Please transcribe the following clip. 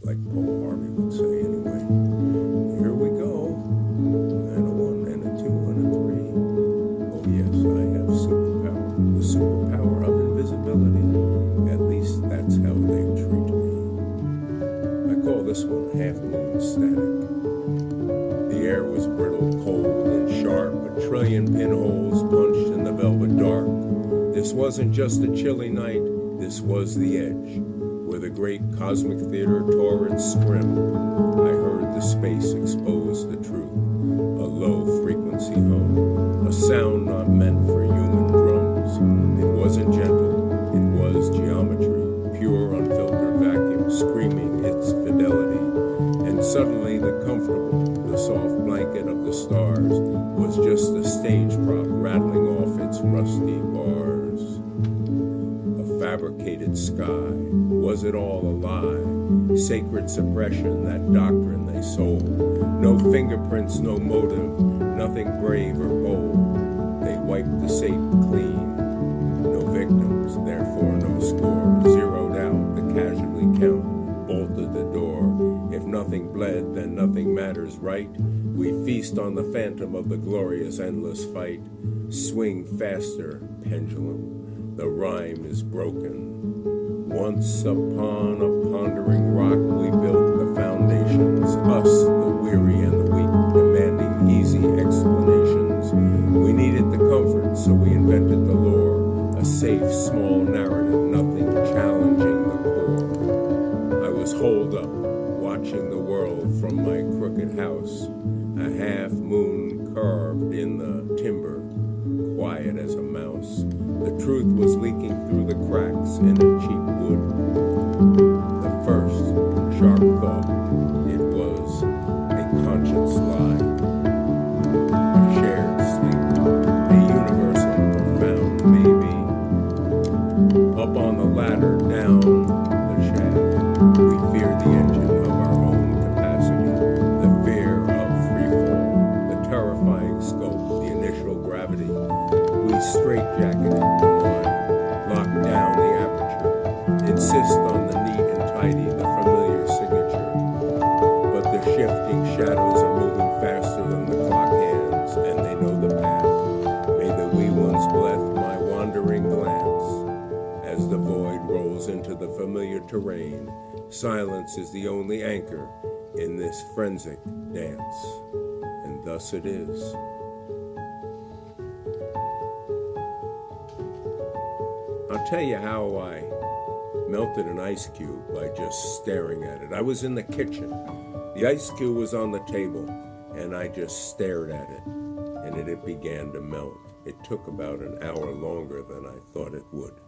like Paul Harvey would say anyway. Here we go. And a one, and a two, and a three. Oh yes, I have superpower. The superpower of invisibility. At least that's how they treat me. I call this one Half Moon Static. The air was brittle, cold, and sharp. A trillion pinholes punched in the velvet dark. This wasn't just a chilly night. This was the edge, where the great cosmic theater tore its scrim. I heard the space expose the truth, a low-frequency hum, a sound not meant for human drums. It wasn't gentle, it was geometry, pure unfiltered vacuum, screaming its fidelity. And suddenly the comfortable, the soft blanket of the stars was just a stage prop rattling off its rusty bars. Fabricated sky, was it all a lie? Sacred suppression, that doctrine they sold. No fingerprints, no motive, nothing brave or bold. They wiped the safe clean. No victims, therefore no score. Zeroed out the casualty count, bolted the door. If nothing bled, then nothing matters, right? We feast on the phantom of the glorious endless fight. Swing faster, pendulum. The rhyme is broken. Once upon a pondering rock we built the foundations, us, the weary and the weak, demanding easy explanations. We needed the comfort, so we invented the lore, a safe, small narrative, nothing challenging the core. I was holed up, watching the world from my crooked house, a half moon carved in the timber, quiet as a mouse. The truth was leaking through the cracks in a cheap wood. The first sharp thought, it was a conscious lie. A shared sleep, a universal profound maybe. Up on the ladder, down the shaft, we fear the engine of our own capacity, the fear of free fall, the terrifying scope, the initial gravity. We straitjacketed the mind, lock down the aperture, insist on the neat and tidy, the familiar signature. But the shifting shadows are moving faster than the clock hands, and they know the path. May the wee ones bless my wandering glance. As the void rolls into the familiar terrain, silence is the only anchor in this frenzic dance. And thus it is. I'll tell you how I melted an ice cube by just staring at it. I was in the kitchen. The ice cube was on the table, and I just stared at it, and it began to melt. It took about an hour longer than I thought it would.